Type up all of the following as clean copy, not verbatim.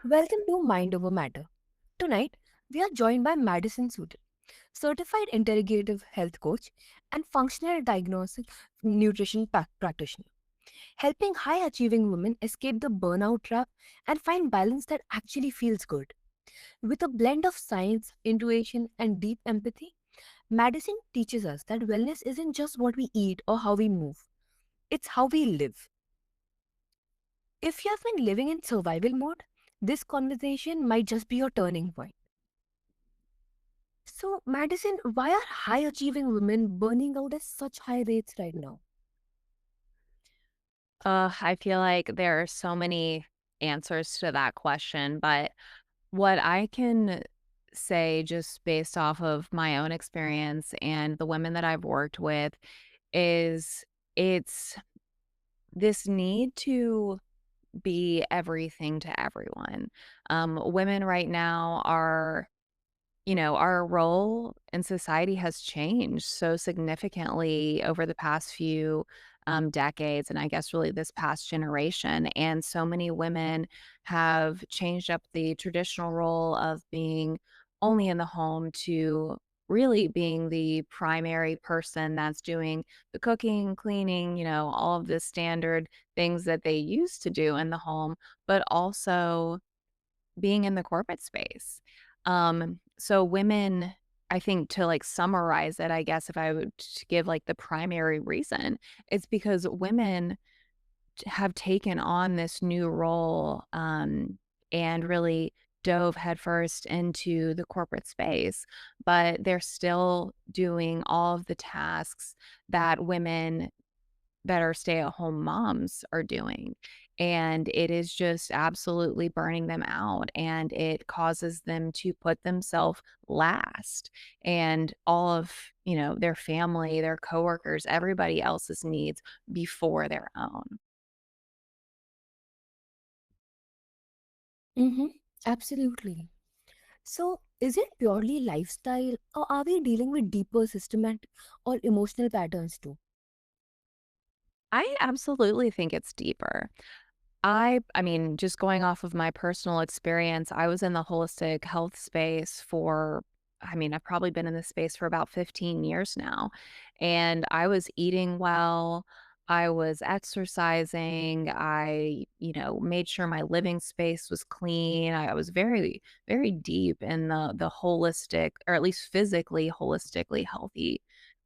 Welcome to Mind Over Matter. Tonight, we are joined by Maddison Sutton, certified integrative health coach and functional diagnostic nutrition practitioner, helping high achieving women escape the burnout trap and find balance that actually feels good. With a blend of science, intuition, and deep empathy, Madison teaches us that wellness isn't just what we eat or how we move, it's how we live. If you have been living in survival mode, this conversation might just be your turning point. So, Madison, why are high achieving women burning out at such high rates right now? I feel like there are so many answers to that question, but what I can say just based off of my own experience and the women that I've worked with is it's this need to be everything to everyone. Women right now are our role in society has changed so significantly over the past few decades, and I guess really this past generation. And so many women have changed up the traditional role of being only in the home to really being the primary person that's doing the cooking, cleaning, all of the standard things that they used to do in the home, but also being in the corporate space. So women, I think to like summarize it, I guess if I would give like the primary reason, it's because women have taken on this new role and really dove headfirst into the corporate space, but they're still doing all of the tasks that women that are stay-at-home moms are doing, and it is just absolutely burning them out, and it causes them to put themselves last, and all of, their family, their coworkers, everybody else's needs before their own. Mm-hmm. Absolutely. So, is it purely lifestyle, or are we dealing with deeper systematic or emotional patterns too? I absolutely think it's deeper. I mean, just going off of my personal experience, I was in the holistic health space for I've probably been in this space for about 15 years now. And I was eating well, I was exercising, made sure my living space was clean. I was very, very deep in the holistic, or at least physically holistically healthy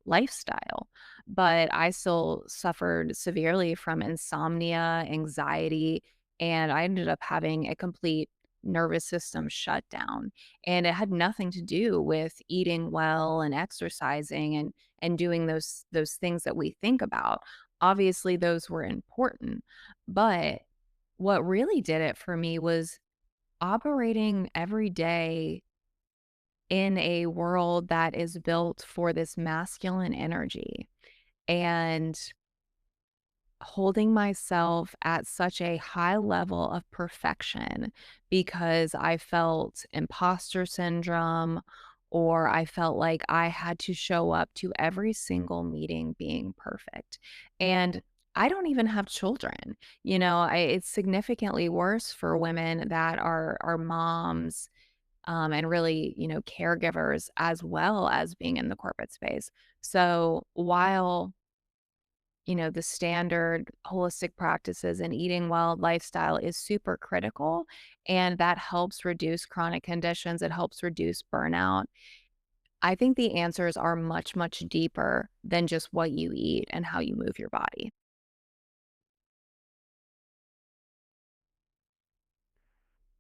lifestyle. But I still suffered severely from insomnia, anxiety, and I ended up having a complete nervous system shutdown. And it had nothing to do with eating well and exercising and doing those things that we think about. Obviously, those were important, but what really did it for me was operating every day in a world that is built for this masculine energy and holding myself at such a high level of perfection because I felt imposter syndrome or I felt like I had to show up to every single meeting being perfect. And I don't even have children. It's significantly worse for women that are moms and really, caregivers as well as being in the corporate space. So while the standard holistic practices and eating well lifestyle is super critical, and that helps reduce chronic conditions. It helps reduce burnout. I think the answers are much, much deeper than just what you eat and how you move your body.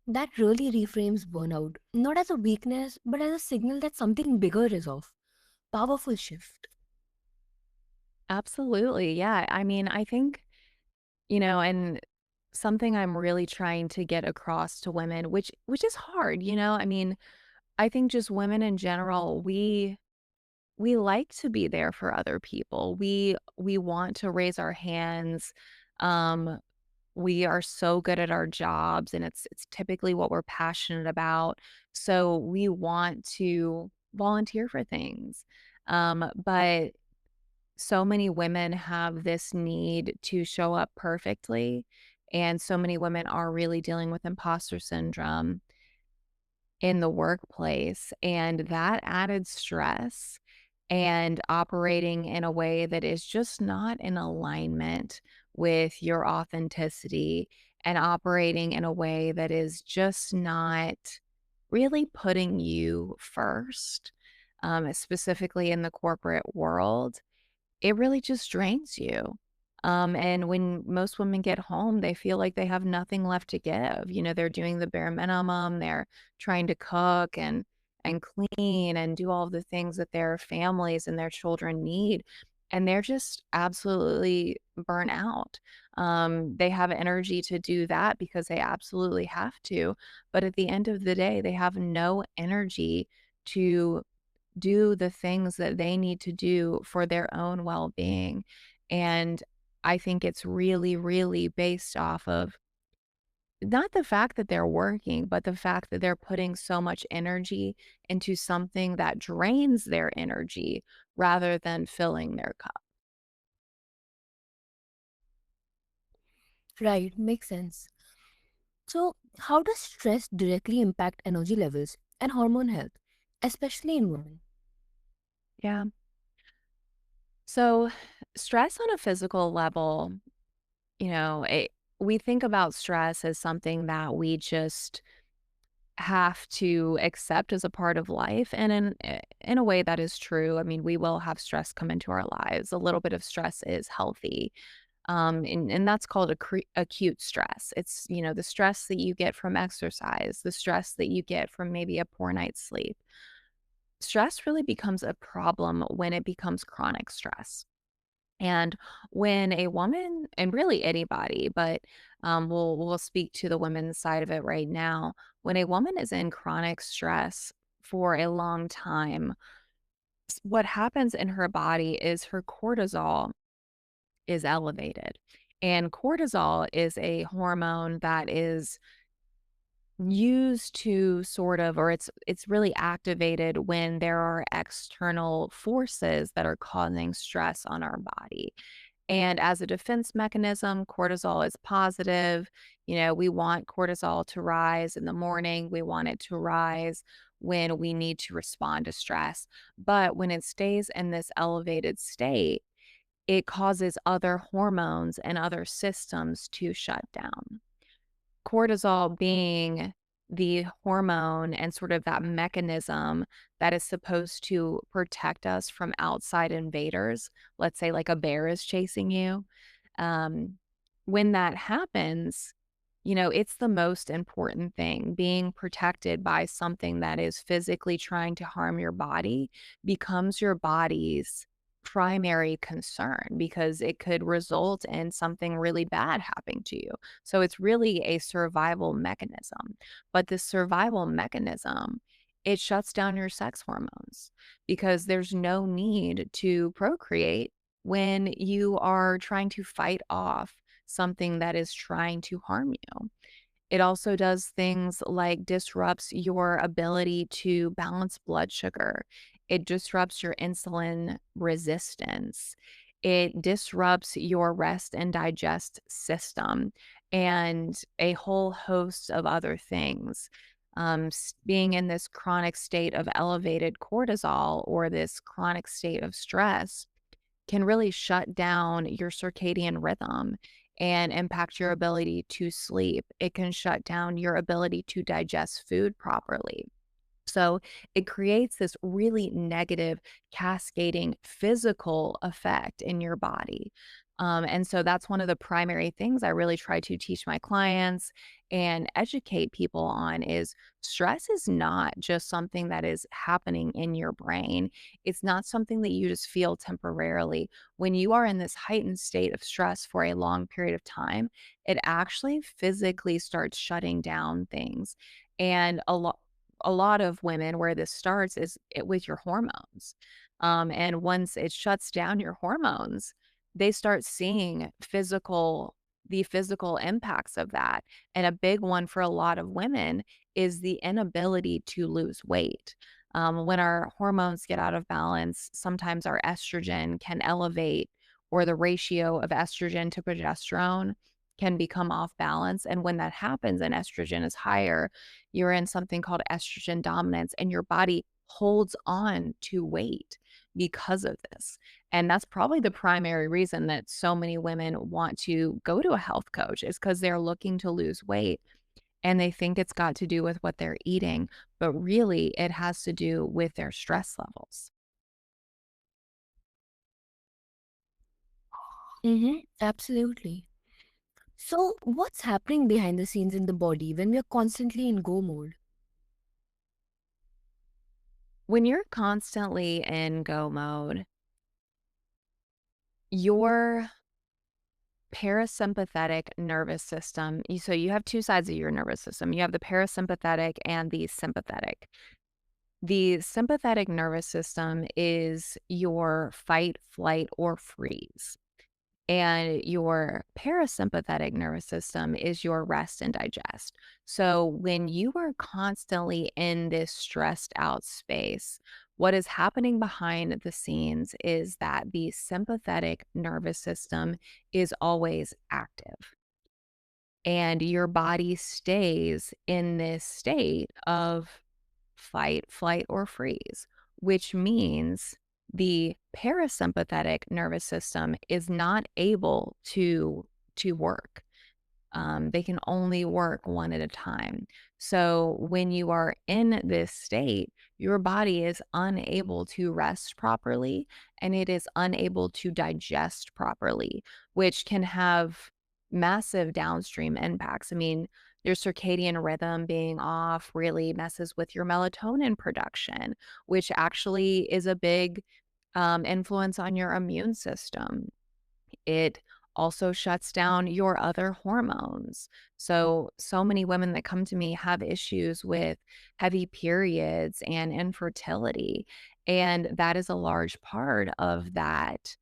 That really reframes burnout, not as a weakness, but as a signal that something bigger is off. Powerful shift. Absolutely. Yeah. I mean, I think, and something I'm really trying to get across to women, which is hard, I mean, I think just women in general, we like to be there for other people. We want to raise our hands. Um, we are so good at our jobs and it's typically what we're passionate about. So we want to volunteer for things. But so many women have this need to show up perfectly And so many women are really dealing with imposter syndrome in the workplace, and that added stress and operating in a way that is just not in alignment with your authenticity and operating in a way that is just not really putting you first, specifically in the corporate world, it really just drains you. And when most women get home, they feel like they have nothing left to give. They're doing the bare minimum. They're trying to cook and clean and do all the things that their families and their children need. And they're just absolutely burnt out. They have energy to do that because they absolutely have to. But at the end of the day, they have no energy to do the things that they need to do for their own well-being. And I think it's really, really based off of not the fact that they're working, but the fact that they're putting so much energy into something that drains their energy rather than filling their cup. Right, makes sense. So, how does stress directly impact energy levels and hormone health, especially in women? Yeah. So, stress on a physical level, we think about stress as something that we just have to accept as a part of life, and in a way that is true. I mean, we will have stress come into our lives. A little bit of stress is healthy. And that's called acute stress. It's, the stress that you get from exercise, the stress that you get from maybe a poor night's sleep. Stress really becomes a problem when it becomes chronic stress. And when a woman, and really anybody, but we'll speak to the women's side of it right now. When a woman is in chronic stress for a long time, what happens in her body is her cortisol is elevated. And cortisol is a hormone that is used to sort of, or it's really activated when there are external forces that are causing stress on our body. And as a defense mechanism, cortisol is positive. We want cortisol to rise in the morning. We want it to rise when we need to respond to stress. But when it stays in this elevated state, it causes other hormones and other systems to shut down. Cortisol being the hormone and sort of that mechanism that is supposed to protect us from outside invaders. Let's say, like, a bear is chasing you. Um, when that happens, it's the most important thing. Being protected by something that is physically trying to harm your body becomes your body's primary concern because it could result in something really bad happening to you. So it's really a survival mechanism. But this survival mechanism, it shuts down your sex hormones because there's no need to procreate when you are trying to fight off something that is trying to harm you. It also does things like disrupts your ability to balance blood sugar. It disrupts your insulin resistance. It disrupts your rest and digest system and a whole host of other things. Being in this chronic state of elevated cortisol or this chronic state of stress can really shut down your circadian rhythm and impact your ability to sleep. It can shut down your ability to digest food properly. So it creates this really negative cascading physical effect in your body. And so that's one of the primary things I really try to teach my clients and educate people on is stress is not just something that is happening in your brain. It's not something that you just feel temporarily. When you are in this heightened state of stress for a long period of time, it actually physically starts shutting down things. And a lot of women where this starts is with your hormones. And once it shuts down your hormones, they start seeing the physical impacts of that. And a big one for a lot of women is the inability to lose weight. When our hormones get out of balance, sometimes our estrogen can elevate, or the ratio of estrogen to progesterone can become off balance. And when that happens and estrogen is higher, you're in something called estrogen dominance, and your body holds on to weight because of this. And that's probably the primary reason that so many women want to go to a health coach is because they're looking to lose weight and they think it's got to do with what they're eating, but really it has to do with their stress levels. Mm-hmm. Absolutely. So, what's happening behind the scenes in the body when we are constantly in go mode? When you're constantly in go mode, your parasympathetic nervous system, so you have two sides of your nervous system. You have the parasympathetic and the sympathetic. The sympathetic nervous system is your fight, flight, or freeze. And your parasympathetic nervous system is your rest and digest. So when you are constantly in this stressed out space, what is happening behind the scenes is that the sympathetic nervous system is always active and your body stays in this state of fight, flight, or freeze, which means the parasympathetic nervous system is not able to work. They can only work one at a time. So when you are in this state, your body is unable to rest properly and it is unable to digest properly, which can have massive downstream impacts. I mean, your circadian rhythm being off really messes with your melatonin production, which actually is a big influence on your immune system. It also shuts down your other hormones. So many women that come to me have issues with heavy periods and infertility. And that is a large part of that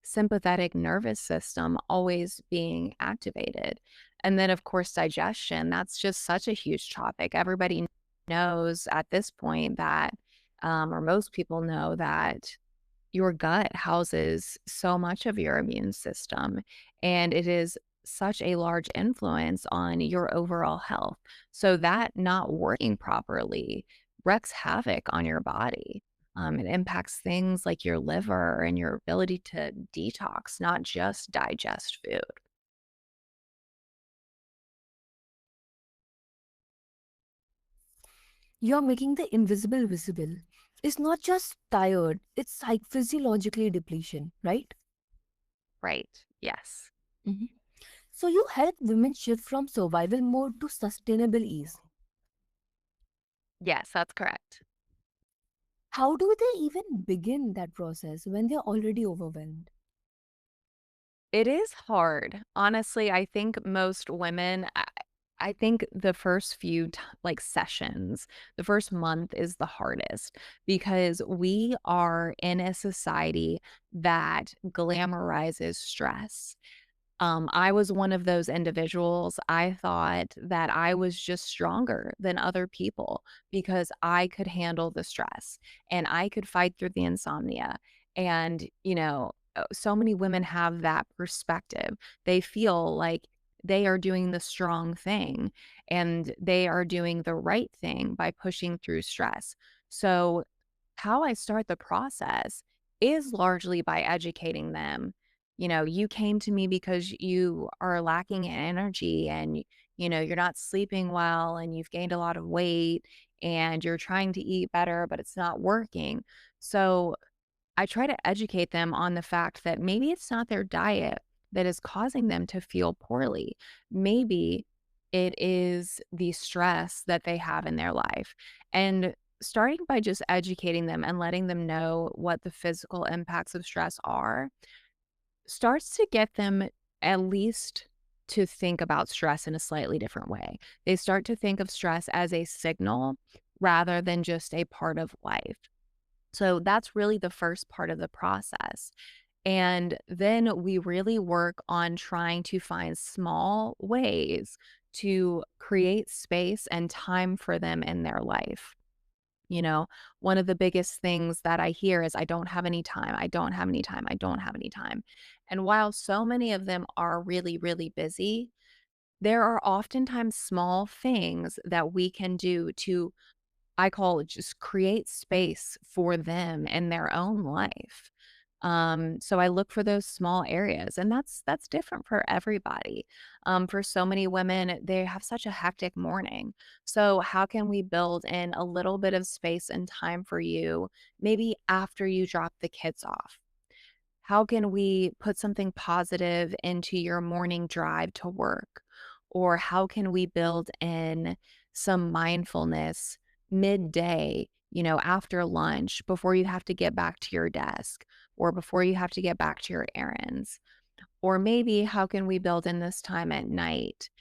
sympathetic nervous system always being activated. And then, of course, digestion. That's just such a huge topic. Everybody knows at this point that, or most people know that your gut houses so much of your immune system, and it is such a large influence on your overall health. So that not working properly wreaks havoc on your body. It impacts things like your liver and your ability to detox, not just digest food. You're making the invisible visible. It's not just tired, it's physiologically depletion, right? Right. Yes. Mhm. So, you help women shift from survival mode to sustainable ease. Yes, that's correct. How do they even begin that process when they're already overwhelmed? It is hard. Honestly, I think most women I think the first few like sessions, the first month is the hardest because we are in a society that glamorizes stress. I was one of those individuals. I thought that I was just stronger than other people because I could handle the stress and I could fight through the insomnia. And, so many women have that perspective. They feel like they are doing the strong thing and they are doing the right thing by pushing through stress. So, how I start the process is largely by educating them. You came to me because you are lacking in energy and you're not sleeping well and you've gained a lot of weight and you're trying to eat better but it's not working. So I try to educate them on the fact that maybe it's not their diet that is causing them to feel poorly. Maybe it is the stress that they have in their life. And starting by just educating them and letting them know what the physical impacts of stress are starts to get them at least to think about stress in a slightly different way. They start to think of stress as a signal rather than just a part of life. So that's really the first part of the process. And then we really work on trying to find small ways to create space and time for them in their life. You know, one of the biggest things that I hear is, I don't have any time. I don't have any time. I don't have any time. And while so many of them are really, really busy, There are oftentimes small things that we can do to, I call it, just create space for them in their own life. So I look for those small areas, and that's different for everybody. For so many women, they have such a hectic morning. So how can we build in a little bit of space and time for you, maybe after you drop the kids off? How can we put something positive into your morning drive to work? Or how can we build in some mindfulness midday, after lunch before you have to get back to your desk or before you have to get back to your errands? Or maybe how can we build in this time at night,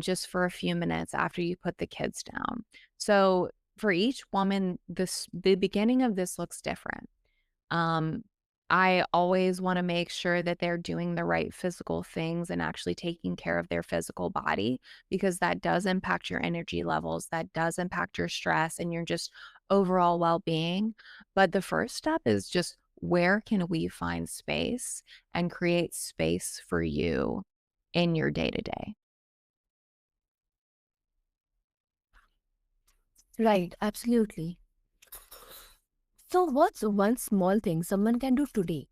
just for a few minutes after you put the kids down? So for each woman, the beginning of this looks different. um, I always wanna make sure that they're doing the right physical things and actually taking care of their physical body, because that does impact your energy levels, that does impact your stress and your just overall well-being. But the first step is just, where can we find space and create space for you in your day-to-day? Right, absolutely. So, what's one small thing someone can do today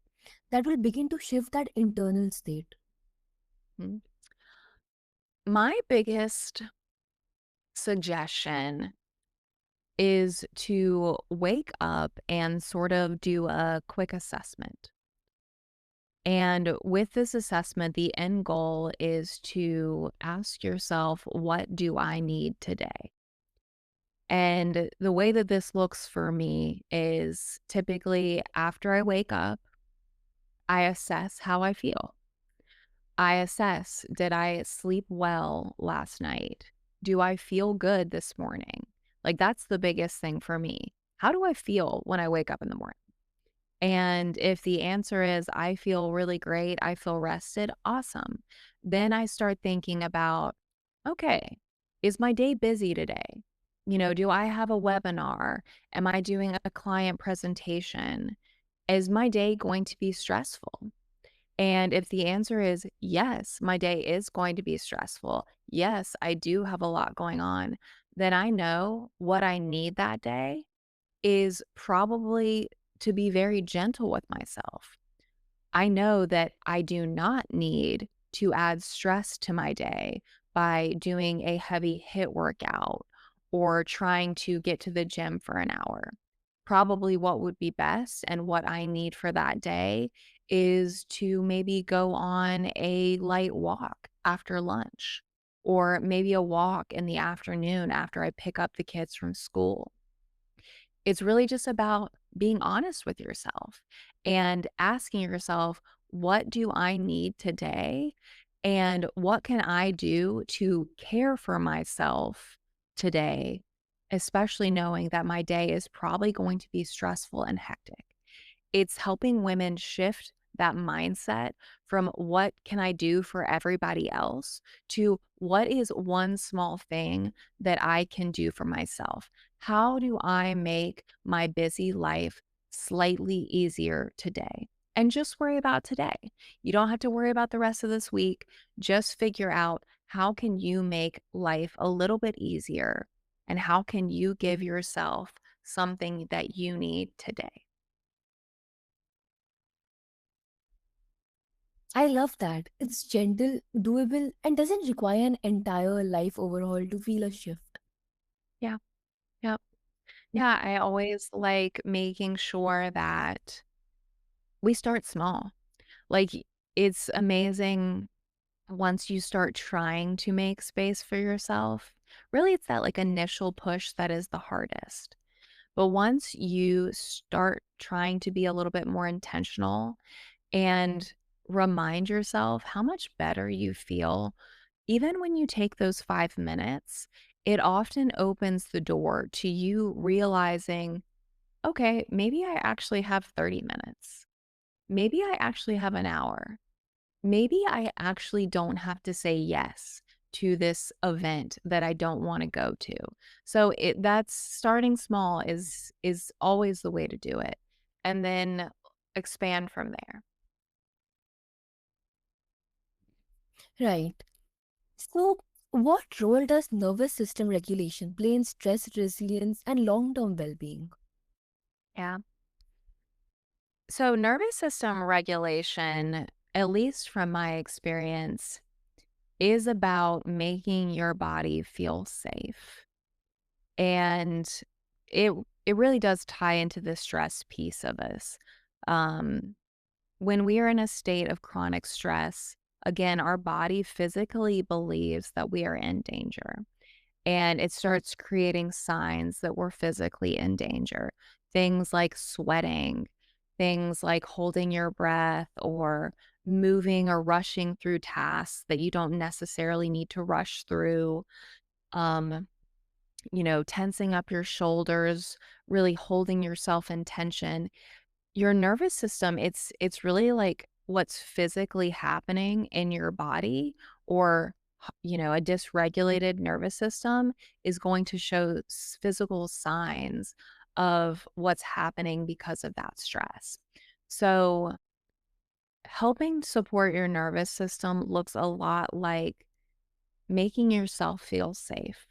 that will begin to shift that internal state? Mm. My biggest suggestion is to wake up and sort of do a quick assessment. And with this assessment, the end goal is to ask yourself, what do I need today? And the way that this looks for me is typically after I wake up, I assess how I feel. I assess, did I sleep well last night? Do I feel good this morning? Like, that's the biggest thing for me. How do I feel when I wake up in the morning? And if the answer is, I feel really great, I feel rested, awesome. Then I start thinking about, okay, is my day busy today? Do I have a webinar? Am I doing a client presentation? Is my day going to be stressful? And if the answer is yes, my day is going to be stressful. Yes, I do have a lot going on. Then I know what I need that day is probably to be very gentle with myself. I know that I do not need to add stress to my day by doing a heavy hit workout or trying to get to the gym for an hour. Probably what would be best and what I need for that day is to maybe go on a light walk after lunch, or maybe a walk in the afternoon after I pick up the kids from school. It's really just about being honest with yourself and asking yourself, what do I need today? And what can I do to care for myself today? Especially knowing that my day is probably going to be stressful and hectic. It's helping women shift that mindset from what can I do for everybody else to what is one small thing that I can do for myself. How do I make my busy life slightly easier today? And just worry about today. You don't have to worry about the rest of this week. Just figure out, how can you make life a little bit easier, and how can you give yourself something that you need today? I love that. It's gentle, doable, and doesn't require an entire life overhaul to feel a shift. Yeah. Yep. Yeah, I always like making sure that we start small. Like, it's amazing once you start trying to make space for yourself. Really, it's that like initial push that is the hardest. But once you start trying to be a little bit more intentional and remind yourself how much better you feel, even when you take those 5 minutes, it often opens the door to you realizing, okay, maybe I actually have 30 minutes. Maybe I actually have an hour. Maybe I actually don't have to say yes to this event that I don't want to go to. So that's starting small is always the way to do it. And then expand from there. Right. So, What role does nervous system regulation play in stress resilience and long term well being? Yeah. So, nervous system regulation, at least from my experience, is about making your body feel safe. And it it really does tie into the stress piece of us. Um, when we are in a state of chronic stress, again, our body physically believes that we are in danger and it starts creating signs that we're physically in danger. Things like sweating, things like holding your breath or moving or rushing through tasks that you don't necessarily need to rush through. Um, tensing up your shoulders, really holding yourself in tension. Your nervous system, it's really like what's physically happening in your body or a dysregulated nervous system is going to show physical signs of what's happening because of that stress. So, helping support your nervous system looks a lot like making yourself feel safe.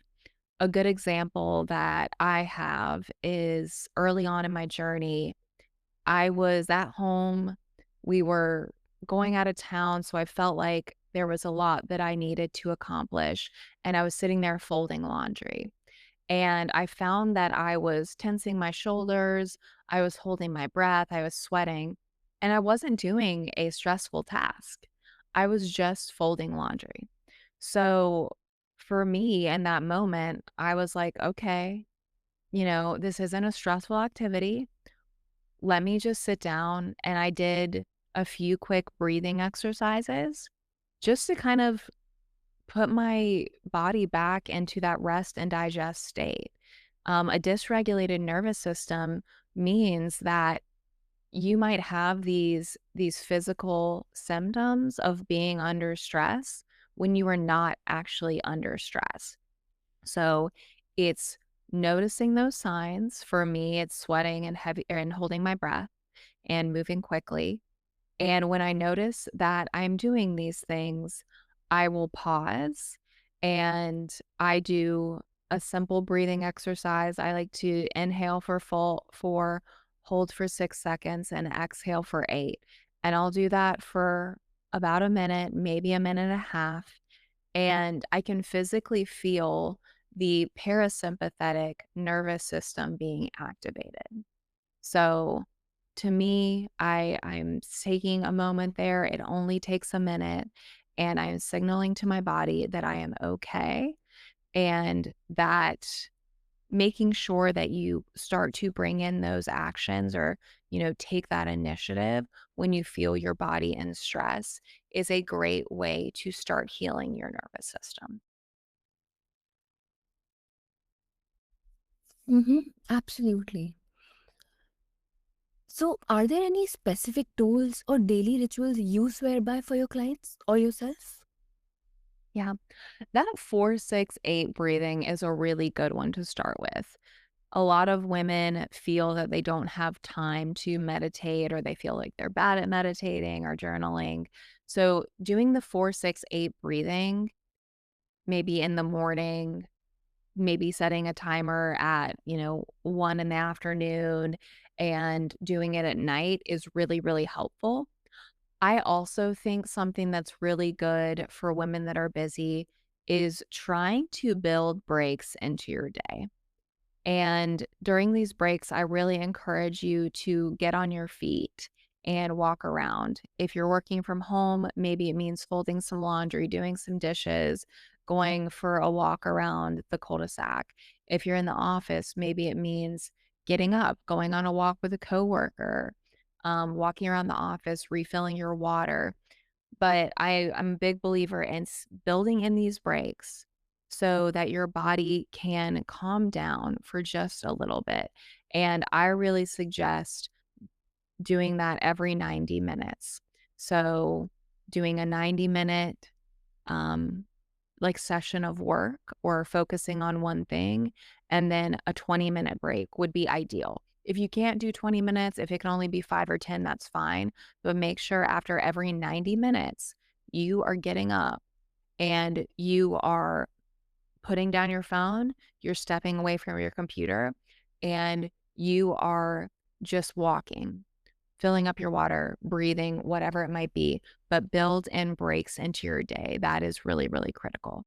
A good example that I have is early on in my journey, I was at home. We were going out of town, so I felt like there was a lot that I needed to accomplish, and I was sitting there folding laundry. And I found that I was tensing my shoulders, I was holding my breath, I was sweating, and I wasn't doing a stressful task. I was just folding laundry. So for me in that moment, I was like, okay, this isn't a stressful activity. Let me just sit down. And I did a few quick breathing exercises just to kind of put my body back into that rest and digest state. A dysregulated nervous system means that you might have these physical symptoms of being under stress when you are not actually under stress. So it's noticing those signs. For me, it's sweating and heavy and holding my breath and moving quickly. And when I notice that I'm doing these things, I will pause and I do a simple breathing exercise. I like to inhale for hold for 6 seconds, and exhale for 8. And I'll do that for about a minute, maybe a minute and a half. And I can physically feel the parasympathetic nervous system being activated. So to me, I'm taking a moment there. It only takes a minute and I'm signaling to my body that I am okay and that making sure that you start to bring in those actions or, take that initiative when you feel your body in stress is a great way to start healing your nervous system. Mm-hmm. Absolutely. So, are there any specific tools or daily rituals you swear by for your clients or yourself? Yeah. That 4-6-8 breathing is a really good one to start with. A lot of women feel that they don't have time to meditate or they feel like they're bad at meditating or journaling. So, doing the 4-6-8 breathing, maybe in the morning, maybe setting a timer at, 1 in the afternoon and doing it at night is really, really helpful. I also think something that's really good for women that are busy is trying to build breaks into your day. And during these breaks, I really encourage you to get on your feet and walk around. If you're working from home, maybe it means folding some laundry, doing some dishes, going for a walk around the cul-de-sac. If you're in the office, maybe it means getting up, going on a walk with a coworker, walking around the office, refilling your water. But I'm a big believer in building in these breaks so that your body can calm down for just a little bit. And I really suggest doing that every 90 minutes. So doing a 90-minute um, like session of work or focusing on one thing, and then a 20-minute break would be ideal. If you can't do 20 minutes, if it can only be 5 or 10, that's fine. But make sure after every 90 minutes, you are getting up and you are putting down your phone, you're stepping away from your computer, and you are just walking, filling up your water, breathing, whatever it might be, but build in breaks into your day. That is really, really critical.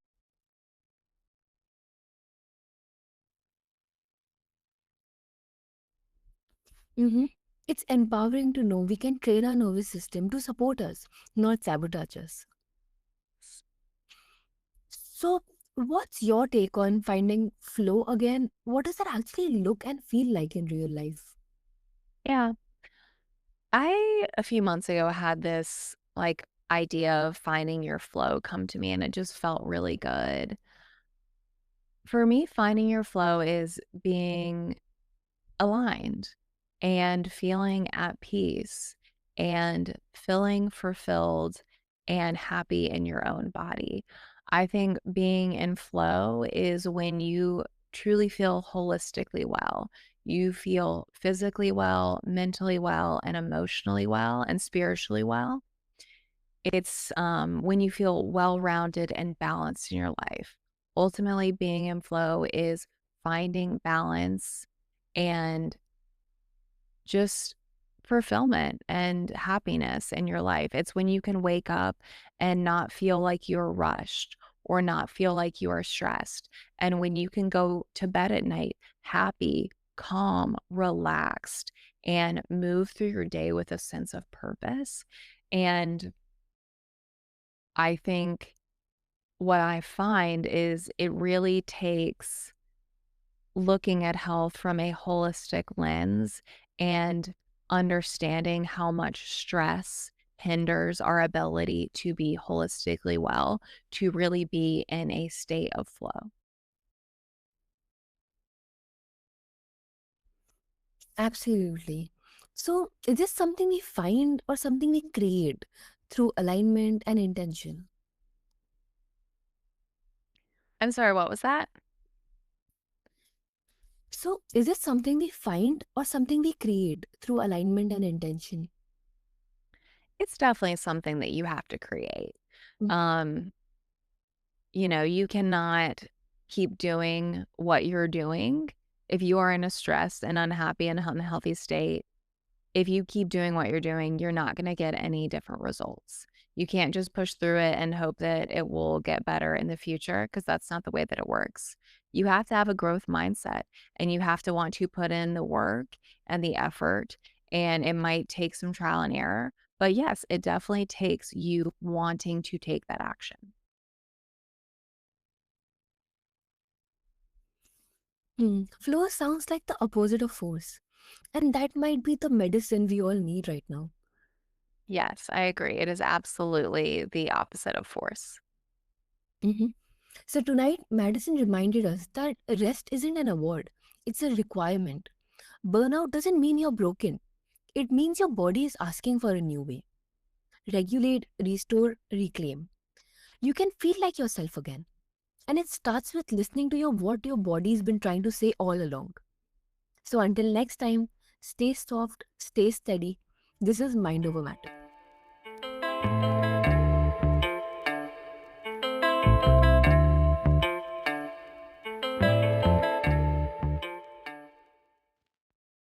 Mhm. It's empowering to know we can train our nervous system to support us, not sabotage us. So, what's your take on finding flow again? What does that actually look and feel like in real life? Yeah. A few months ago, had this idea of finding your flow come to me, and it just felt really good. For me, finding your flow is being aligned and feeling at peace and feeling fulfilled and happy in your own body. I think being in flow is when you truly feel holistically well. You feel physically well, mentally well, and emotionally well, and spiritually well. It's when you feel well rounded and balanced in your life. Ultimately, being in flow is finding balance and just fulfillment and happiness in your life. It's when you can wake up and not feel like you're rushed or not feel like you are stressed. And when you can go to bed at night happy, calm, relaxed, and move through your day with a sense of purpose. And I think what I find is it really takes looking at health from a holistic lens and understanding how much stress hinders our ability to be holistically well, to really be in a state of flow. Absolutely. So, is this something we find or something we create through alignment and intention? I'm sorry, what was that? So, is this something we find or something we create through alignment and intention? It's definitely something that you have to create. Mm. Um, you cannot keep doing what you're doing if you are in a stressed and unhappy and unhealthy state. If you keep doing what you're doing, you're not gonna get any different results. You can't just push through it and hope that it will get better in the future, because that's not the way that it works. You have to have a growth mindset, and you have to want to put in the work and the effort, and it might take some trial and error, but yes, it definitely takes you wanting to take that action. Flow sounds like the opposite of force, and that might be the medicine we all need right now. Yes, I agree. It is absolutely the opposite of force. Mhm. So, tonight, Madison reminded us that rest isn't an award, it's a requirement. Burnout doesn't mean you're broken, it means your body is asking for a new way. Regulate, restore, reclaim. You can feel like yourself again. And it starts with listening to what your body's been trying to say all along. So until next time, stay soft, stay steady. This is Mind Over Matter.